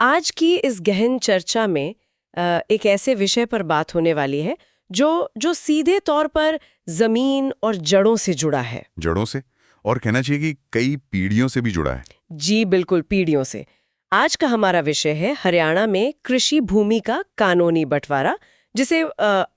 आज की इस गहन चर्चा में एक ऐसे विषय पर बात होने वाली है जो सीधे तौर पर जमीन और जड़ों से जुड़ा है। जड़ों से, और कहना चाहिए कि कई पीढ़ियों से भी जुड़ा है। जी बिल्कुल, पीढ़ियों से। आज का हमारा विषय है हरियाणा में कृषि भूमि का कानूनी बंटवारा, जिसे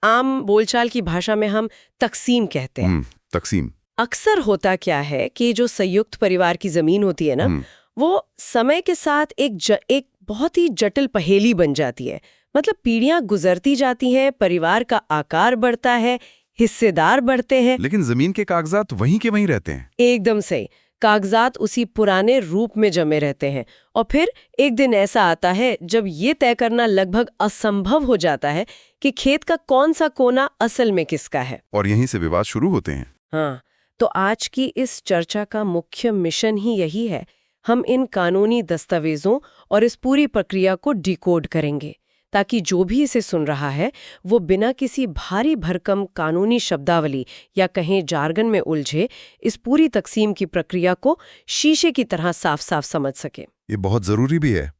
आम बोलचाल की भाषा में हम तकसीम कहते हैं। तकसीम। अक्सर होता क्या है कि जो संयुक्त परिवार की जमीन होती है ना, वो समय के साथ एक बहुत ही जटिल पहेली बन जाती है। मतलब पीढ़ियां गुजरती जाती हैं, परिवार का आकार बढ़ता है, हिस्सेदार बढ़ते हैं, लेकिन जमीन के कागजात वहीं के वहीं रहते हैं। एकदम सही। कागजात उसी पुराने रूप में जमे रहते हैं। और फिर एक दिन ऐसा आता है जब ये तय करना लगभग असंभव हो जाता है कि खेत का कौन सा कोना असल में किसका है। और यहीं से विवाद शुरू होते हैं। हाँ, तो आज की इस चर्चा का मुख्य मिशन ही यही है। हम इन कानूनी दस्तावेजों और इस पूरी प्रक्रिया को डिकोड करेंगे, ताकि जो भी इसे सुन रहा है वो बिना किसी भारी भरकम कानूनी शब्दावली या कहें जार्गन में उलझे इस पूरी तकसीम की प्रक्रिया को शीशे की तरह साफ साफ समझ सके। ये बहुत जरूरी भी है,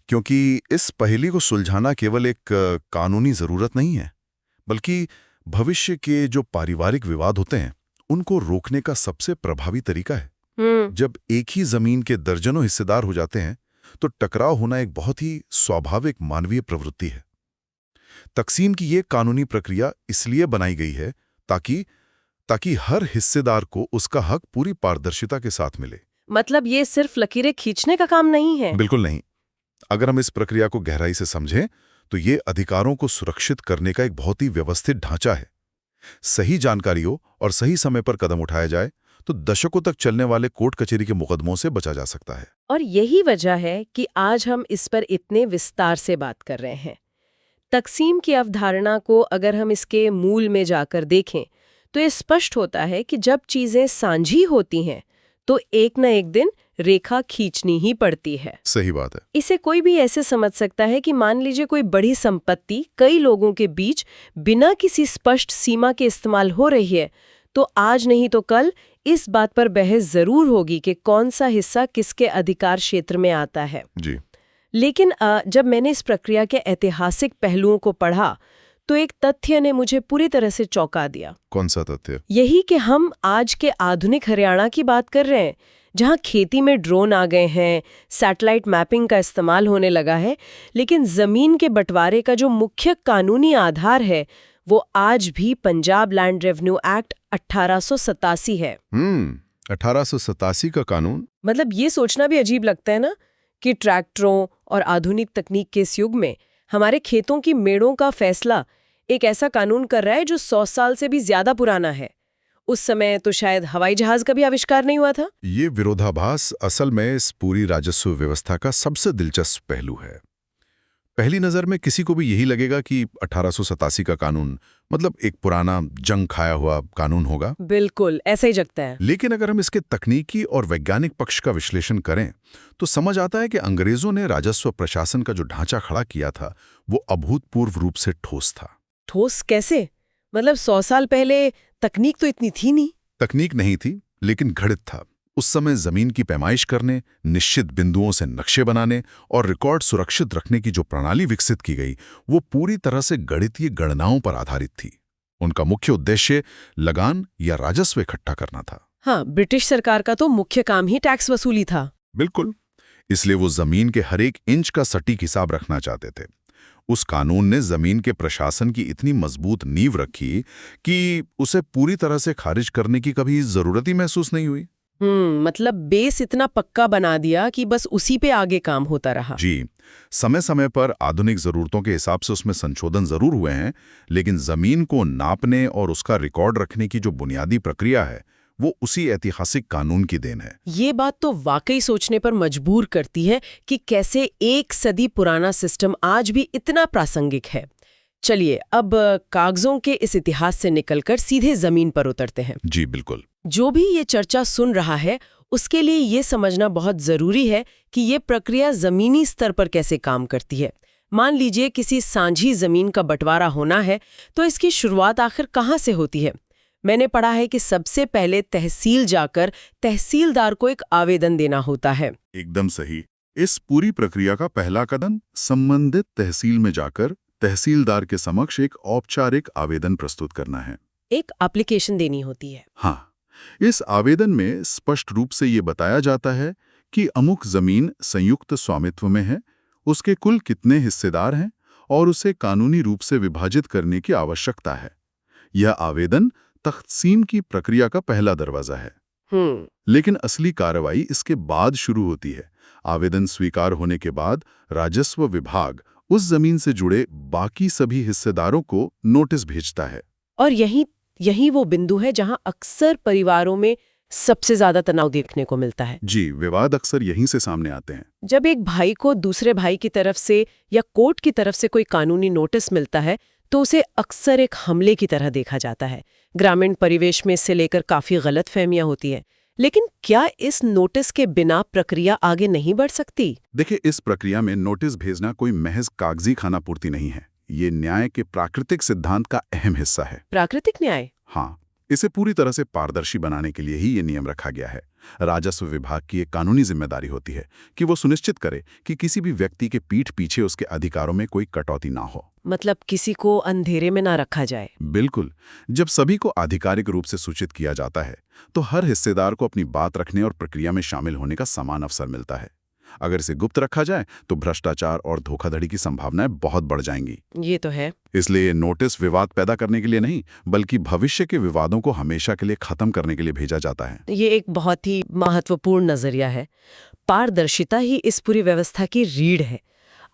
क्योंकि इस पहेली को सुलझाना केवल एक कानूनी जरूरत नहीं है, बल्कि भविष्य के जो पारिवारिक विवाद होते हैं उनको रोकने का सबसे प्रभावी तरीका है। जब एक ही जमीन के दर्जनों हिस्सेदार हो जाते हैं तो टकराव होना एक बहुत ही स्वाभाविक मानवीय प्रवृत्ति है। तकसीम की ये कानूनी प्रक्रिया इसलिए बनाई गई है ताकि हर हिस्सेदार को उसका हक पूरी पारदर्शिता के साथ मिले। मतलब ये सिर्फ लकीरें खींचने का काम नहीं है। बिल्कुल नहीं। अगर हम इस प्रक्रिया को गहराई से समझें तो ये अधिकारों को सुरक्षित करने का एक बहुत ही व्यवस्थित ढांचा है। सही जानकारियों और सही समय पर कदम उठाया जाए तो दशकों तक चलने वाले कोर्ट कचहरी के मुकदमों से बचा जा सकता है। और यही वजह है कि आज हम इस पर इतने विस्तार से बात कर रहे हैं। तकसीम की अवधारणा को अगर हम इसके मूल में जाकर देखें तो ये स्पष्ट होता है कि जब चीजें साझी होती हैं तो एक न एक दिन रेखा खींचनी ही पड़ती है। सही बात है। इसे कोई भी ऐसे समझ सकता है कि मान लीजिए कोई बड़ी संपत्ति कई लोगों के बीच बिना किसी स्पष्ट सीमा के इस्तेमाल हो रही है, तो आज नहीं तो कल इस बात पर बहस जरूर होगी कि कौन सा हिस्सा किसके अधिकार क्षेत्र में आता है। जी। लेकिन जब मैंने इस प्रक्रिया के ऐतिहासिक पहलुओं को पढ़ा तो एक तथ्य ने मुझे पूरी तरह से चौंका दिया। कौन सा तथ्य? यही कि हम आज के आधुनिक हरियाणा की बात कर रहे हैं, जहां खेती में ड्रोन आ गए हैं, सैटेलाइट मैपिंग का इस्तेमाल होने लगा है, लेकिन जमीन के बंटवारे का जो मुख्य कानूनी आधार है वो आज भी पंजाब लैंड रेवेन्यू एक्ट 1887 है। 1887 का कानून। मतलब ये सोचना भी अजीब लगता है ना कि ट्रैक्टरों और आधुनिक तकनीक के इस युग में हमारे खेतों की मेड़ों का फैसला एक ऐसा कानून कर रहा है जो 100 साल से भी ज्यादा पुराना है। उस समय तो शायद हवाई जहाज का भी आविष्कार नहीं हुआ था। ये विरोधाभास असल में इस पूरी राजस्व व्यवस्था का सबसे दिलचस्प पहलू है। पहली नजर में किसी को भी यही लगेगा कि 1887 का कानून मतलब एक पुराना जंग खाया हुआ कानून होगा। बिल्कुल ऐसा ही जगता है। लेकिन अगर हम इसके तकनीकी और वैज्ञानिक पक्ष का विश्लेषण करें तो समझ आता है कि अंग्रेजों ने राजस्व प्रशासन का जो ढांचा खड़ा किया था वो अभूतपूर्व रूप से ठोस था। ठोस कैसे? मतलब 100 साल पहले तकनीक तो इतनी थी नहीं। तकनीक नहीं थी, लेकिन घड़ित था। उस समय जमीन की पैमाइश करने, निश्चित बिंदुओं से नक्शे बनाने और रिकॉर्ड सुरक्षित रखने की जो प्रणाली विकसित की गई वो पूरी तरह से गणितीय गणनाओं पर आधारित थी। उनका मुख्य उद्देश्य लगान या राजस्व इकट्ठा करना था। हाँ, ब्रिटिश सरकार का तो मुख्य काम ही टैक्स वसूली था। बिल्कुल। इसलिए वो जमीन के हर एक इंच का सटीक हिसाब रखना चाहते थे। उस कानून ने जमीन के प्रशासन की इतनी मजबूत नींव रखी कि उसे पूरी तरह से खारिज करने की कभी जरूरत ही महसूस नहीं हुई। मतलब बेस इतना पक्का बना दिया कि बस उसी पे आगे काम होता रहा। जी। समय समय पर आधुनिक जरूरतों के हिसाब से उसमें संशोधन जरूर हुए हैं, लेकिन जमीन को नापने और उसका रिकॉर्ड रखने की जो बुनियादी प्रक्रिया है वो उसी ऐतिहासिक कानून की देन है। ये बात तो वाकई सोचने पर मजबूर करती है कि कैसे एक सदी पुराना सिस्टम आज भी इतना प्रासंगिक है। चलिए अब कागजों के इस इतिहास से निकलकर सीधे जमीन पर उतरते हैं। जी बिल्कुल। जो भी ये चर्चा सुन रहा है उसके लिए ये समझना बहुत जरूरी है कि ये प्रक्रिया जमीनी स्तर पर कैसे काम करती है। मान लीजिए किसी साझी जमीन का बंटवारा होना है तो इसकी शुरुआत आखिर कहाँ से होती है? मैंने पढ़ा है कि सबसे पहले तहसील जाकर तहसीलदार को एक आवेदन देना होता है। एकदम सही। इस पूरी प्रक्रिया का पहला कदम संबंधित तहसील में जाकर तहसीलदार के समक्ष एक औपचारिक आवेदन प्रस्तुत करना है। एक एप्लीकेशन देनी होती है। हाँ, इस आवेदन में स्पष्ट रूप से ये बताया जाता है कि अमुक जमीन संयुक्त स्वामित्व में है, उसके कुल कितने हिस्सेदार हैं और उसे कानूनी रूप से विभाजित करने की आवश्यकता है। यह आवेदन तक़सीम की प्रक्रिया का पहला दरवाजा है। लेकिन असली कार्रवाई इसके बाद शुरू होती है। आवेदन स्वीकार होने के बाद राजस्व विभाग उस जमीन से जुड़े बाकी सभी हिस्सेदारों को नोटिस भेजता है। और यही वो बिंदु है जहां अक्सर परिवारों में सबसे ज्यादा तनाव देखने को मिलता है। जी, विवाद अक्सर यहीं से सामने आते हैं। जब एक भाई को दूसरे भाई की तरफ से या कोर्ट की तरफ से कोई कानूनी नोटिस मिलता है तो उसे अक्सर एक हमले की तरह देखा जाता है। ग्रामीण परिवेश में इससे लेकर काफी गलतफहमियां होती हैं। लेकिन क्या इस नोटिस के बिना प्रक्रिया आगे नहीं बढ़ सकती? देखिए, इस प्रक्रिया में नोटिस भेजना कोई महज कागजी खानापूर्ति नहीं है। ये न्याय के प्राकृतिक सिद्धांत का अहम हिस्सा है। प्राकृतिक न्याय? हाँ, इसे पूरी तरह से पारदर्शी बनाने के लिए ही ये नियम रखा गया है। राजस्व विभाग की एक कानूनी जिम्मेदारी होती है कि वो सुनिश्चित करे कि किसी भी व्यक्ति के पीठ पीछे उसके अधिकारों में कोई कटौती ना हो। मतलब किसी को अंधेरे में ना रखा जाए। बिल्कुल। जब सभी को आधिकारिक रूप से सूचित किया जाता है तो हर हिस्सेदार को अपनी बात रखने और प्रक्रिया में शामिल होने का समान अवसर मिलता है। अगर इसे गुप्त रखा जाए तो भ्रष्टाचार और धोखाधड़ी की संभावनाएं बहुत बढ़ जाएंगी। ये तो है। इसलिए नोटिस विवाद पैदा करने के लिए नहीं, बल्कि भविष्य के विवादों को हमेशा के लिए खत्म करने के लिए भेजा जाता है। ये एक बहुत ही महत्वपूर्ण नजरिया है। पारदर्शिता ही इस पूरी व्यवस्था की रीढ़ है।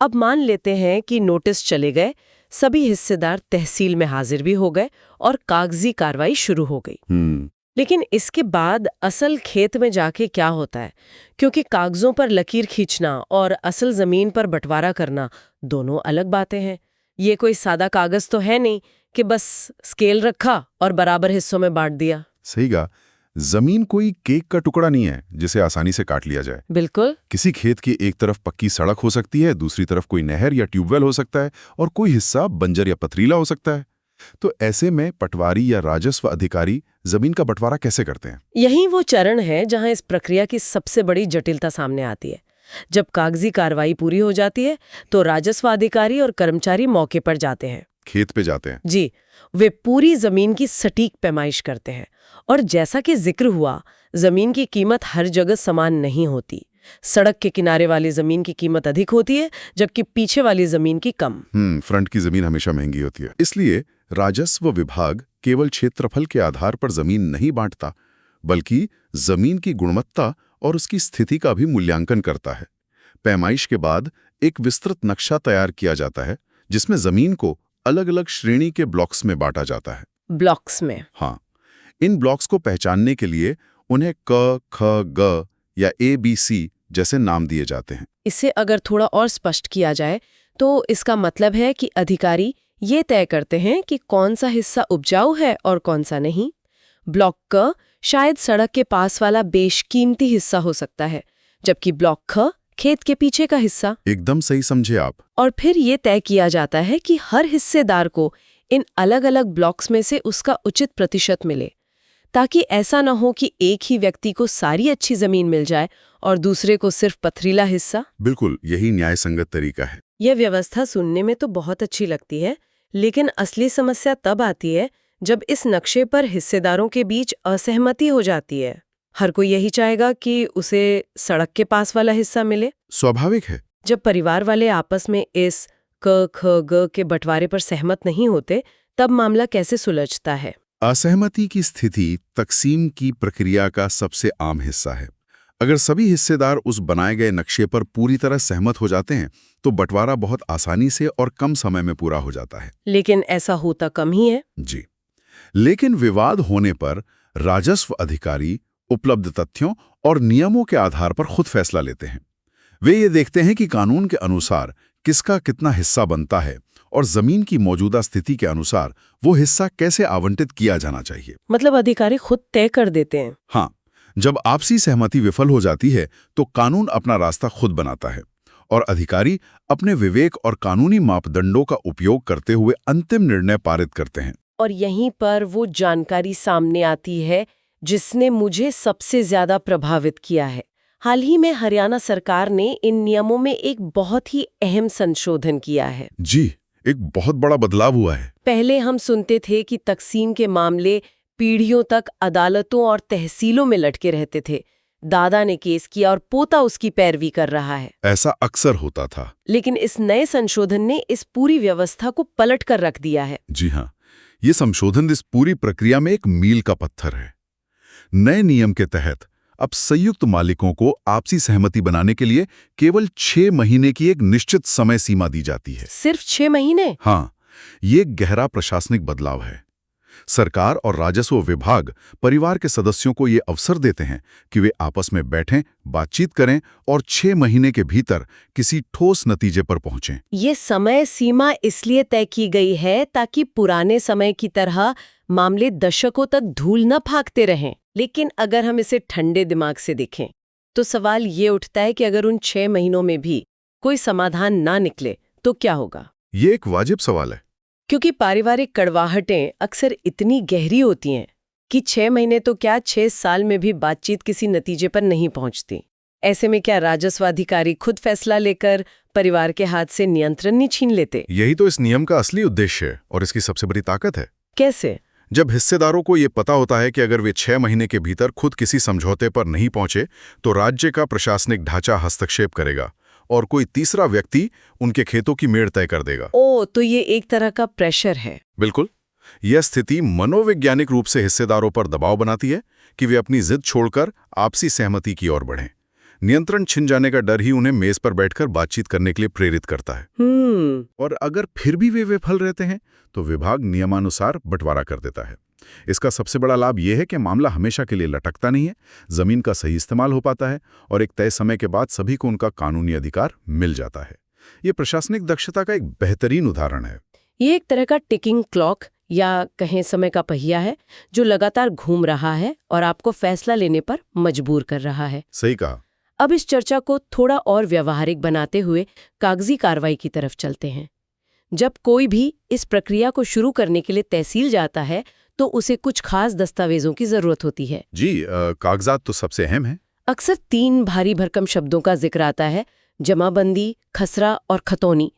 अब मान लेते हैं कि नोटिस चले गए, सभी हिस्सेदार तहसील में हाजिर भी हो गए और कागजी कार्रवाई शुरू हो गई। लेकिन इसके बाद असल खेत में जाके क्या होता है? क्योंकि कागजों पर लकीर खींचना और असल जमीन पर बंटवारा करना दोनों अलग बातें हैं। ये कोई सादा कागज तो है नहीं कि बस स्केल रखा और बराबर हिस्सों में बांट दिया। सही कहा। जमीन कोई केक का टुकड़ा नहीं है जिसे आसानी से काट लिया जाए। बिल्कुल। किसी खेत की एक तरफ पक्की सड़क हो सकती है, दूसरी तरफ कोई नहर या ट्यूबवेल हो सकता है और कोई हिस्सा बंजर या पथरीला हो सकता है। तो ऐसे में पटवारी या राजस्व अधिकारी जमीन का बंटवारा कैसे करते हैं? यही वो चरण है जहां इस प्रक्रिया की सबसे बड़ी जटिलता सामने आती है। जब कागजी कार्रवाई पूरी हो जाती है तो राजस्व अधिकारी और कर्मचारी मौके पर जाते हैं, खेत पे जाते हैं। जी, वे पूरी जमीन की सटीक पैमाइश करते हैं। और जैसा कि जिक्र हुआ, जमीन की कीमत हर जगह समान नहीं होती। सड़क के किनारे वाली जमीन की कीमत अधिक होती है जबकि पीछे वाली जमीन की कम। फ्रंट की जमीन हमेशा महंगी होती है। इसलिए राजस्व विभाग केवल क्षेत्रफल के आधार पर जमीन नहीं बांटता, बल्कि जमीन की गुणवत्ता और उसकी स्थिति का भी मूल्यांकन करता है। पैमाइश के बाद एक विस्तृत नक्शा तैयार किया जाता है जिसमें जमीन को अलग अलग श्रेणी के ब्लॉक्स में बांटा जाता है। ब्लॉक्स में? हाँ। इन ब्लॉक्स को पहचानने के लिए उन्हें क, ख, ग या ABC जैसे नाम दिए जाते हैं। इसे अगर थोड़ा और स्पष्ट किया जाए तो इसका मतलब है कि अधिकारी ये तय करते हैं कि कौन सा हिस्सा उपजाऊ है और कौन सा नहीं। ब्लॉक क शायद सड़क के पास वाला बेशकीमती हिस्सा हो सकता है, जबकि ब्लॉक ख खेत के पीछे का हिस्सा। एकदम सही समझे आप। और फिर ये तय किया जाता है कि हर हिस्सेदार को इन अलग अलग ब्लॉक्स में से उसका उचित प्रतिशत मिले, ताकि ऐसा न हो कि एक ही व्यक्ति को सारी अच्छी जमीन मिल जाए और दूसरे को सिर्फ पथरीला हिस्सा। बिल्कुल, यही न्याय संगत तरीका है। यह व्यवस्था सुनने में तो बहुत अच्छी लगती है, लेकिन असली समस्या तब आती है जब इस नक्शे पर हिस्सेदारों के बीच असहमति हो जाती है। हर कोई यही चाहेगा कि उसे सड़क के पास वाला हिस्सा मिले। स्वाभाविक है। जब परिवार वाले आपस में इस क, ख, ग के बंटवारे पर सहमत नहीं होते, तब मामला कैसे सुलझता है? असहमति की स्थिति तकसीम की प्रक्रिया का सबसे आम हिस्सा है। अगर सभी हिस्सेदार उस बनाए गए नक्शे पर पूरी तरह सहमत हो जाते हैं तो बंटवारा बहुत आसानी से और कम समय में पूरा हो जाता है। लेकिन ऐसा होता कम ही है। जी, लेकिन विवाद होने पर राजस्व अधिकारी उपलब्ध तथ्यों और नियमों के आधार पर खुद फैसला लेते हैं। वे ये देखते हैं कि कानून के अनुसार किसका कितना हिस्सा बनता है और जमीन की मौजूदा स्थिति के अनुसार वो हिस्सा कैसे आवंटित किया जाना चाहिए। मतलब अधिकारी खुद तय कर देते हैं? हाँ, जब आपसी सहमति विफल हो जाती है तो कानून अपना रास्ता खुद बनाता है और अधिकारी अपने विवेक और कानूनी मापदंडों का उपयोग करते हुए अंतिम निर्णय पारित करते हैं। और यहीं पर वो जानकारी सामने आती है जिसने मुझे सबसे ज्यादा प्रभावित किया है। हाल ही में हरियाणा सरकार ने इन नियमों में एक बहुत ही अहम संशोधन किया है। जी, एक बहुत बड़ा बदलाव हुआ है। पहले हम सुनते थे कि तकसीम के मामले पीढ़ियों तक अदालतों और तहसीलों में लटके रहते थे। दादा ने केस किया और पोता उसकी पैरवी कर रहा है। ऐसा अक्सर होता था। लेकिन इस नए संशोधन ने इस पूरी व्यवस्था को पलट कर रख दिया है। जी हाँ, ये संशोधन इस पूरी प्रक्रिया में एक मील का पत्थर है। नए नियम के तहत अब संयुक्त मालिकों को आपसी सहमति बनाने के लिए केवल 6 महीने की एक निश्चित समय सीमा दी जाती है। सिर्फ 6 महीने? हाँ, ये एक गहरा प्रशासनिक बदलाव है। सरकार और राजस्व विभाग परिवार के सदस्यों को ये अवसर देते हैं कि वे आपस में बैठें, बातचीत करें और 6 महीने के भीतर किसी ठोस नतीजे पर पहुंचें। ये समय सीमा इसलिए तय की गई है ताकि पुराने समय की तरह मामले दशकों तक धूल न फाकते रहें। लेकिन अगर हम इसे ठंडे दिमाग से देखें तो सवाल ये उठता है कि अगर उन 6 महीनों में भी कोई समाधान ना निकले तो क्या होगा? ये एक वाजिब सवाल है। क्योंकि पारिवारिक कड़वाहटें अक्सर इतनी गहरी होती हैं कि 6 महीने तो क्या 6 साल में भी बातचीत किसी नतीजे पर नहीं पहुंचती। ऐसे में क्या राजस्व अधिकारी खुद फैसला लेकर परिवार के हाथ से नियंत्रण नहीं छीन लेते? यही तो इस नियम का असली उद्देश्य है और इसकी सबसे बड़ी ताकत है। कैसे? जब हिस्सेदारों को ये पता होता है कि अगर वे 6 महीने के भीतर खुद किसी समझौते पर नहीं पहुंचे तो राज्य का प्रशासनिक ढांचा हस्तक्षेप करेगा और कोई तीसरा व्यक्ति उनके खेतों की मेड़ तय कर देगा। तो ये एक तरह का प्रेशर है। बिल्कुल। यह स्थिति मनोवैज्ञानिक रूप से हिस्सेदारों पर दबाव बनाती है कि वे अपनी जिद छोड़कर आपसी सहमति की ओर बढ़ें। नियंत्रण छिन जाने का डर ही उन्हें मेज पर बैठकर बातचीत करने के लिए प्रेरित करता है। और अगर फिर भी वे विफल रहते हैं तो विभाग नियमानुसार बंटवारा कर देता है। इसका सबसे बड़ा लाभ यह है कि मामला हमेशा के लिए लटकता नहीं है, जमीन का सही इस्तेमाल हो पाता है और एक तय समय के बाद सभी को उनका कानूनी अधिकार मिल जाता है। ये प्रशासनिक दक्षता का एक बेहतरीन उदाहरण है। ये एक तरह का टिकिंग क्लॉक या कहें समय का पहिया है जो लगातार घूम रहा है और आपको फैसला लेने पर मजबूर कर रहा है। सही कहा। अब इस चर्चा को थोड़ा और व्यावहारिक बनाते हुए कागजी कार्रवाई की तरफ चलते हैं। जब कोई भी इस प्रक्रिया को शुरू करने के लिए तहसील जाता है तो उसे कुछ खास दस्तावेजों की जरूरत होती है। जी, कागजात तो सबसे अहम है। अक्सर 3 भारी भरकम शब्दों का जिक्र आता है: जमाबंदी, खसरा और खतौनी।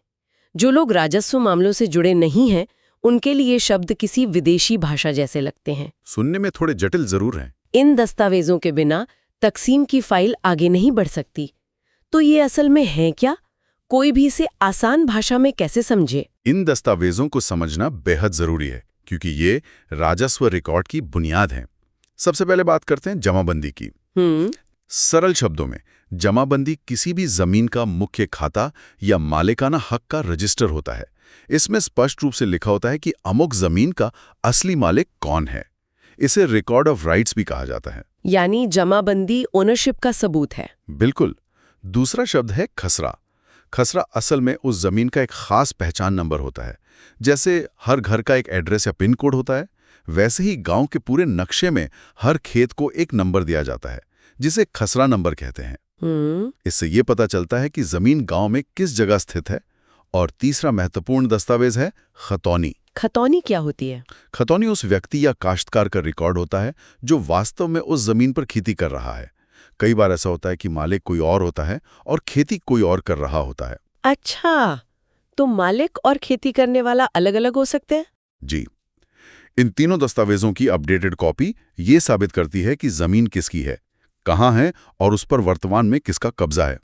जो लोग राजस्व मामलों से जुड़े नहीं हैं उनके लिए शब्द किसी विदेशी भाषा जैसे लगते हैं। सुनने में थोड़े जटिल जरूर हैं। इन दस्तावेजों के बिना तकसीम की फाइल आगे नहीं बढ़ सकती। तो ये असल में है क्या? कोई भी इसे आसान भाषा में कैसे समझे? इन दस्तावेजों को समझना बेहद जरूरी है क्योंकि ये राजस्व रिकॉर्ड की बुनियाद हैं। सबसे पहले बात करते हैं जमाबंदी की। सरल शब्दों में जमाबंदी किसी भी जमीन का मुख्य खाता या मालिकाना हक का रजिस्टर होता है। इसमें स्पष्ट रूप से लिखा होता है कि अमुक जमीन का असली मालिक कौन है। इसे रिकॉर्ड ऑफ राइट्स भी कहा जाता है। यानी जमाबंदी ओनरशिप का सबूत है। बिल्कुल। दूसरा शब्द है खसरा। खसरा असल में उस जमीन का एक खास पहचान नंबर होता है। जैसे हर घर का एक एड्रेस या पिन कोड होता है, वैसे ही गांव के पूरे नक्शे में हर खेत को एक नंबर दिया जाता है जिसे खसरा नंबर कहते हैं। इससे ये पता चलता है कि जमीन गांव में किस जगह स्थित है। और तीसरा महत्वपूर्ण दस्तावेज है खतौनी। खतौनी क्या होती है? खतौनी उस व्यक्ति या काश्तकार का रिकॉर्ड होता है जो वास्तव में उस जमीन पर खेती कर रहा है। कई बार ऐसा होता है कि मालिक कोई और होता है और खेती कोई और कर रहा होता है। अच्छा, तो मालिक और खेती करने वाला अलग अलग हो सकते हैं? जी। इन तीनों दस्तावेजों की अपडेटेड कॉपी ये साबित करती है कि जमीन किसकी है, कहाँ है और उस पर वर्तमान में किसका कब्जा है।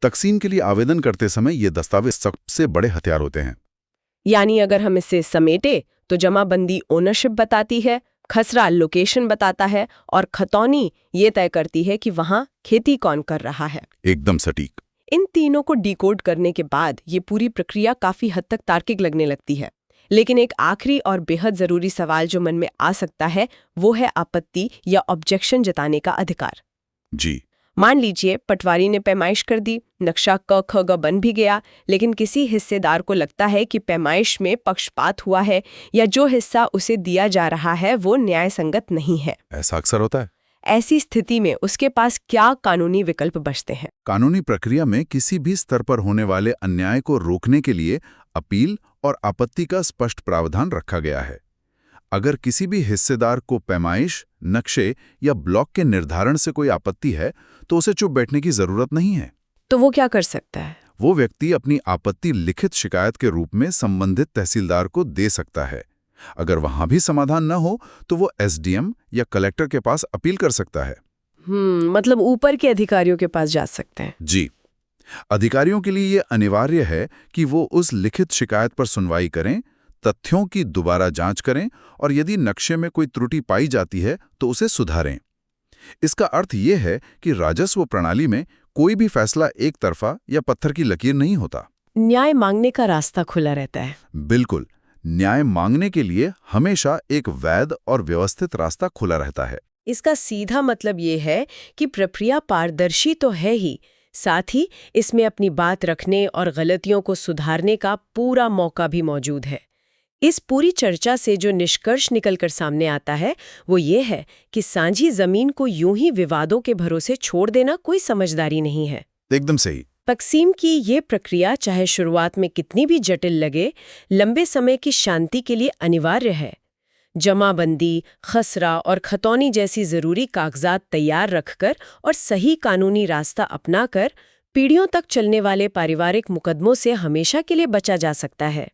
तकसीम के लिए आवेदन करते समय ये दस्तावेज सबसे बड़े हथियार होते हैं। यानी अगर हम इसे समेटे तो जमाबंदी ओनरशिप बताती है, खसरा लोकेशन बताता है और खतौनी ये तय करती है कि वहां खेती कौन कर रहा है। एकदम सटीक। इन तीनों को डिकोड करने के बाद ये पूरी प्रक्रिया काफी हद तक तार्किक लगने लगती है। लेकिन एक आखिरी और बेहद जरूरी सवाल जो मन में आ सकता है वो है आपत्ति या ऑब्जेक्शन जताने का अधिकार। जी। मान लीजिए पटवारी ने पैमाइश कर दी, नक्शा क ख ग बन भी गया, लेकिन किसी हिस्सेदार को लगता है कि पैमाइश में पक्षपात हुआ है या जो हिस्सा उसे दिया जा रहा है वो न्याय संगत नहीं है। ऐसा अक्सर होता है। ऐसी स्थिति में उसके पास क्या कानूनी विकल्प बचते हैं? कानूनी प्रक्रिया में किसी भी स्तर पर होने वाले अन्याय को रोकने के लिए अपील और आपत्ति का स्पष्ट प्रावधान रखा गया है। अगर किसी भी हिस्सेदार को पैमाइश नक्शे या ब्लॉक के निर्धारण से कोई आपत्ति है तो उसे चुप बैठने की जरूरत नहीं है। तो वो क्या कर सकता है? वो व्यक्ति अपनी आपत्ति लिखित शिकायत के रूप में संबंधित तहसीलदार को दे सकता है। अगर वहां भी समाधान न हो तो वो एसडीएम या कलेक्टर के पास अपील कर सकता है। मतलब ऊपर के अधिकारियों के पास जा सकते हैं। जी, अधिकारियों के लिए ये अनिवार्य है कि वो उस लिखित शिकायत पर सुनवाई करें, तथ्यों की दोबारा जांच करें और यदि नक्शे में कोई त्रुटि पाई जाती है तो उसे सुधारें। इसका अर्थ ये है कि राजस्व प्रणाली में कोई भी फैसला एक तरफा या पत्थर की लकीर नहीं होता। न्याय मांगने का रास्ता खुला रहता है। बिल्कुल, न्याय मांगने के लिए हमेशा एक वैध और व्यवस्थित रास्ता खुला रहता है। इसका सीधा मतलब ये है कि प्रक्रिया पारदर्शी तो है ही, साथ ही इसमें अपनी बात रखने और गलतियों को सुधारने का पूरा मौका भी मौजूद है। इस पूरी चर्चा से जो निष्कर्ष निकलकर सामने आता है वो ये है कि साझी जमीन को यूं ही विवादों के भरोसे छोड़ देना कोई समझदारी नहीं है। एकदम सही। तकसीम की ये प्रक्रिया चाहे शुरुआत में कितनी भी जटिल लगे, लंबे समय की शांति के लिए अनिवार्य है। जमाबंदी, खसरा और खतौनी जैसी जरूरी कागजात तैयार रखकर और सही कानूनी रास्ता अपनाकर पीढ़ियों तक चलने वाले पारिवारिक मुकदमों से हमेशा के लिए बचा जा सकता है।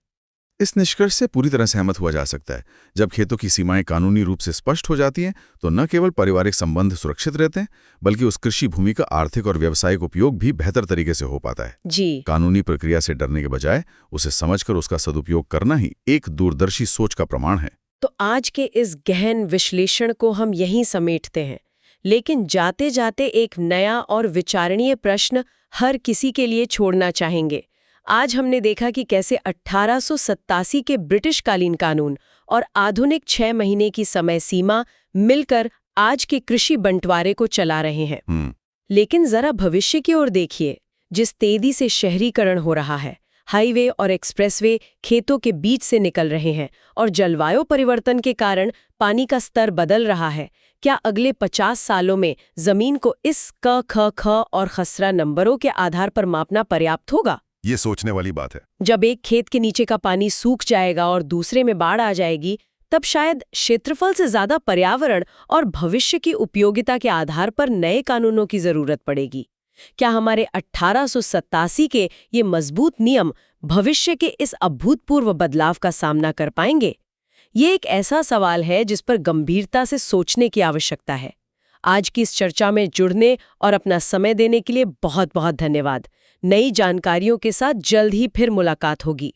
इस निष्कर्ष से पूरी तरह सहमत हुआ जा सकता है। जब खेतों की सीमाएं कानूनी रूप से स्पष्ट हो जाती हैं तो न केवल पारिवारिक संबंध सुरक्षित रहते हैं बल्कि उस कृषि भूमि का आर्थिक और व्यावसायिक उपयोग भी बेहतर तरीके से हो पाता है। जी, कानूनी प्रक्रिया से डरने के बजाय उसे समझकर उसका सदुपयोग करना ही एक दूरदर्शी सोच का प्रमाण है। तो आज के इस गहन विश्लेषण को हम यहीं समेटते हैं, लेकिन जाते जाते एक नया और विचारणीय प्रश्न हर किसी के लिए छोड़ना चाहेंगे। आज हमने देखा कि कैसे 1887 के ब्रिटिशकालीन कानून और आधुनिक 6 महीने की समय सीमा मिलकर आज के कृषि बंटवारे को चला रहे हैं। लेकिन जरा भविष्य की ओर देखिए। जिस तेजी से शहरीकरण हो रहा है, हाईवे और एक्सप्रेसवे खेतों के बीच से निकल रहे हैं और जलवायु परिवर्तन के कारण पानी का स्तर बदल रहा है, क्या अगले 50 सालों में जमीन को इस क, ख, ख और खसरा नंबरों के आधार पर मापना पर्याप्त होगा? ये सोचने वाली बात है। जब एक खेत के नीचे का पानी सूख जाएगा और दूसरे में बाढ़ आ जाएगी, तब शायद क्षेत्रफल से ज्यादा पर्यावरण और भविष्य की उपयोगिता के आधार पर नए कानूनों की जरूरत पड़ेगी। क्या हमारे 1887 के ये मजबूत नियम भविष्य के इस अभूतपूर्व बदलाव का सामना कर पाएंगे? ये एक ऐसा सवाल है जिस पर गंभीरता से सोचने की आवश्यकता है। आज की इस चर्चा में जुड़ने और अपना समय देने के लिए बहुत बहुत धन्यवाद। नई जानकारियों के साथ जल्द ही फिर मुलाकात होगी।